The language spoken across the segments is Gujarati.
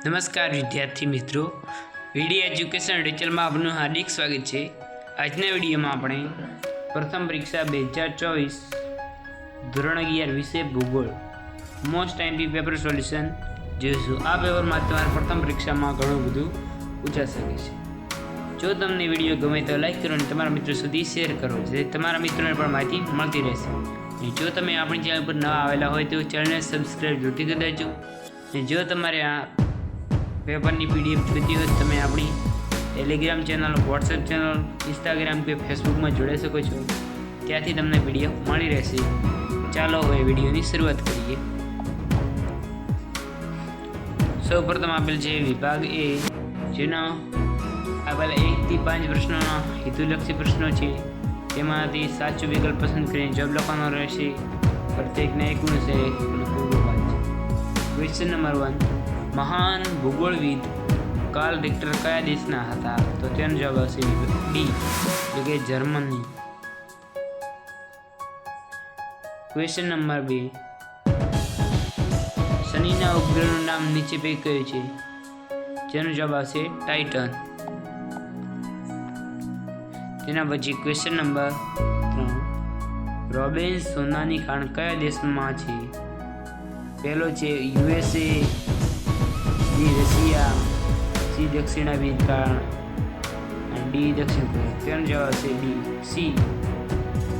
નમસ્કાર વિદ્યાર્થી મિત્રો, વીડી એજ્યુકેશન ડિટેલમાં આપનું હાર્દિક સ્વાગત છે। આજના વિડીયોમાં આપણે પ્રથમ પરીક્ષા 2024 ધોરણ 11 વિષય ભૂગોળ મોસ્ટ એમપી પેપર સોલ્યુશન જોઈશું। આ પેપરમાં તમારા પ્રથમ પરીક્ષામાં ઘણું બધું પૂછાઈ શકે છે। જો તમને વિડીયો ગમે તો લાઈક કરો અને તમારા મિત્રો સુધી શેર કરો, જેથી તમારા મિત્રોને પણ માહિતી મળતી રહેશે। અને જો તમે આપણી ચેનલ પર નવા આવેલા હોય તો ચેનલને સબસ્ક્રાઈબ જરૂરથી કરી દેજો। અને જો તમારે આ પેપરની પીડીએફ જોઈતી હોય તમે આપણી Telegram channel, WhatsApp channel, Instagram કે ફેસબુકમાં જોડાઈ શકો છો, ત્યાંથી તમને પીડીએફ મળી રહેશે। ચાલો હવે વિડીયોની શરૂઆત કરીએ। સૌપ્રથમ આપેલ છે વિભાગ એ, જેના આપેલા 1 થી 5 પ્રશ્નોના હેતુલક્ષી પ્રશ્નો છે। તેમાંથી સાચો વિકલ્પ પસંદ કરીને જવાબ લખવાનો રહેશે। પ્રત્યેકને 1 ગુણ છે। ક્વેશ્ચન નંબર 1, મહાન ભૂગોળવિદ કાર્લ રિક્ટર કયા દેશના હતા? તો તેનો જવાબ આવશે ડી, એટલે કે જર્મની। ક્વેશ્ચન નંબર 2, શનિના ઉપગ્રહનું નામ નીચે પૈકી કયું છે? જેનો જવાબ આવશે ટાઇટન। તેના પછી ક્વેશ્ચન નંબર 3, રોબેન્સ સોનાની ખાણ કયા દેશમાં છે? પહેલો છે USA, બી રશિયા, સી દક્ષિણ અમેરિકા અને ડી દક્ષિણ કોરિયા। તેનો જવાબ આવશે ડી, સી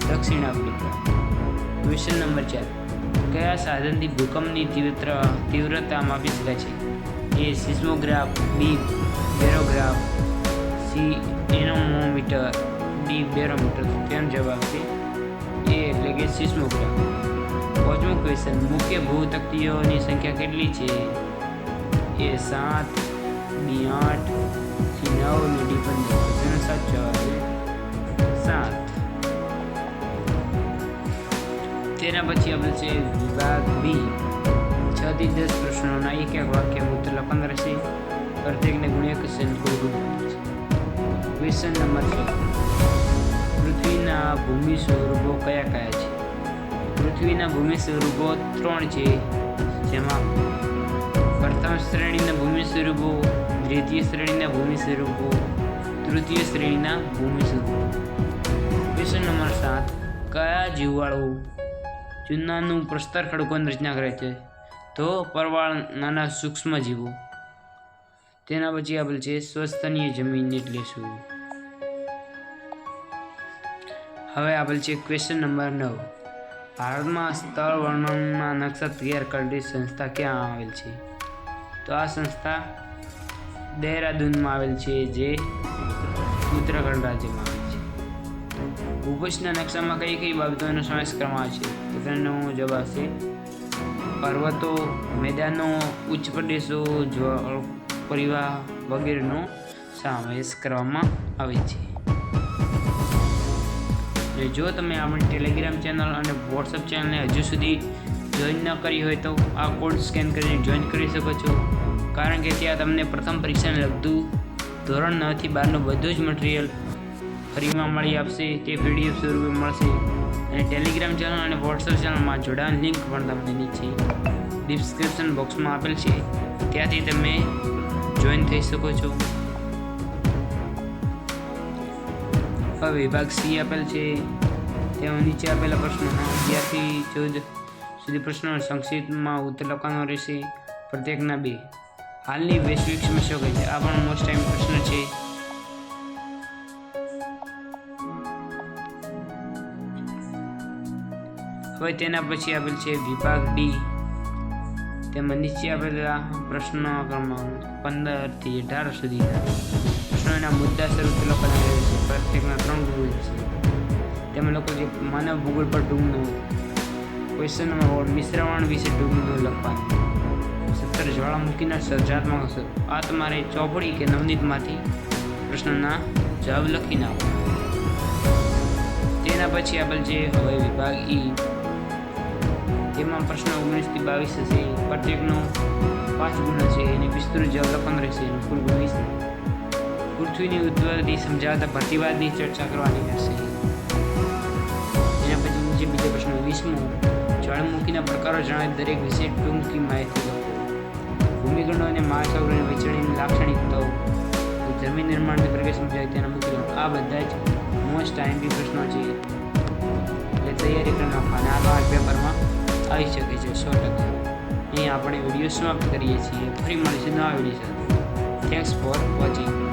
દક્ષિણ આફ્રિકા। ક્વેશ્ચન નંબર 4, કયા સાધનથી ભૂકંપની તીવ્રતા માપી શકાય છે? એ સિસ્મોગ્રાફ, બી બેરોગ્રાફ, સી એનોમોમીટર, ડી બેરોમીટર। તેનો જવાબ આવશે એ, એટલે કે સિસ્મોગ્રાફ। પાંચમો ક્વેશ્ચન, મુખ્ય ભૂતકતીઓની સંખ્યા કેટલી છે? એ 7, બી 8, સી 9 અને ડી 15। તેનો સાચો જવાબ છે 7। તેના પછી આપણે છે વિભાગ બી, 6 થી 10 પ્રશ્નોના એક વાક્યમાં ઉત્તર લખવાના રહેશે। પ્રત્યેકને ગુણ 1 છે, કુલ ગુણ 5 છે। ક્વેશ્ચન નંબર 6, પૃથ્વીના ભૂમિ સ્વરૂપો કયા કયા છે? પૃથ્વીના ભૂમિ સ્વરૂપો 3 છે, જેમાં પ્રથમ શ્રેણીના ભૂમિ સ્વરૂપો, દ્વિતીય શ્રેણીના ભૂમિ સ્વરૂપો, તૃતીય શ્રેણીના ભૂમિ સ્વરૂપો। ક્વેશ્ચન નંબર 7, કયા જીવવાળો ચૂનાનું પ્રસ્તર ખડકોની રચના કરે છે? તો પરવાળ નાના સૂક્ષ્મ જીવો। તેના પછી આપેલ છે સ્વસ્થનીય જમીન એટલે શું? હવે આપેલ છે ક્વેશ્ચન નંબર 9, ભારતમાં સ્થળ વર્ણનના નકશા તૈયાર કરેલી સંસ્થા ક્યાં આવેલ છે? તો આ સંસ્થા દહેરાદૂનમાં આવેલ છે, જે ઉત્તરાખંડ રાજ્યમાં આવેલ છે। ભૂપૃષ્ઠના નકશામાં કઈ કઈ બાબતોનો સમાવેશ કરવામાં આવે છે? તો તેનો જવાબ આવશે પર્વતો, મેદાનો, ઉચ્ચ પ્રદેશો, જળ પરિવાહ વગેરેનો સમાવેશ કરવામાં આવે છે। જો તમે આપણી ટેલિગ્રામ ચેનલ અને વોટ્સએપ ચેનલને હજુ સુધી જોઈન ન કરી હોય તો આ કોડ સ્કેન કરીને જોઈન કરી શકો છો, કારણ કે ત્યાં તમને પ્રથમ પરીક્ષાને લગતું ધોરણ 9 થી 12નું બધું જ મટીરિયલ ફ્રીમાં મળી આપશે। તે પીડીએફ સ્વરૂપે મળશે। અને ટેલિગ્રામ ચેનલ અને વોટ્સએપ ચેનલમાં જોડાવાની લિંક પણ તમને નીચે ડિસ્ક્રિપ્શન બોક્સમાં આપેલ છે, ત્યાંથી તમે જોઈન થઈ શકો છો। હવે વિભાગ સી આપેલ છે, તેમાં નીચે આપેલા પ્રશ્નોના 11 થી 14 સુધી પ્રશ્નોનો સંક્ષિપ્તમાં ઉત્તર લખવાનો રહેશે। પ્રત્યેકના 2। હાલની વૈશ્વિક સમસ્યાઓ કઈ છે? આ પણ મોસ્ટ ટાઈમ પ્રશ્ન છે। હવે તેના પછી આપેલ છે વિભાગ ડી, તેમાં નીચે આપેલા પ્રશ્નો ક્રમાંક 15 થી 18 સુધીના પ્રશ્નોના મુદ્દા શરૂ લખવાના રહેશે। પ્રત્યેકના 3 ગુણ છે। તેમાં લોકો જે માનવ ભૂગોળ પર ટૂંકનું, ક્વેશ્ચન નંબર 4, મિશ્રવણ વિશે ટૂંકનું લખવાનું। 17, જ્વાળામુખીના સર્જનાત્મક અસર। આ તમારે ચોપડી કે નવનીતમાંથી પ્રશ્નના જવાબ લખીને આપો। તેના પછી આપેલ છે હવે વિભાગ ઈ, તેમાં પ્રશ્ન 19 થી 22 હશે। પ્રત્યેકનો 5 ગુણ હશે અને વિસ્તૃત જવાબ લખવાનો રહેશે, અને કુલ ગુણ 20 છે। પૃથ્વીની ઉત્પત્તિ સમજાવતા પ્રતિવાદની ચર્ચા કરવાની રહેશે। એના પછી નીચે બીજો પ્રશ્ન 20મો, જ્વાળામુખીના પ્રકારો જણાવી દરેક વિશે ટૂંકી માહિતી લખો। ભૂમિખંડો અને મહાસાગરોની વિચરણની લાક્ષણિકતાઓ, જમીન નિર્માણની પ્રક્રિયા સમજાય તેના મુખ્ય આ બધા જ મોસ્ટ આઈએમપી પ્રશ્નો છે, એટલે તૈયારી કરી નાખો અને આ પેપરમાં આવી શકે છે 100%. અહીં આપણે વિડીયો સમાપ્ત કરીએ છીએ. ફરી મળીશું નવા વિડીયો સાથે. Thanks for watching.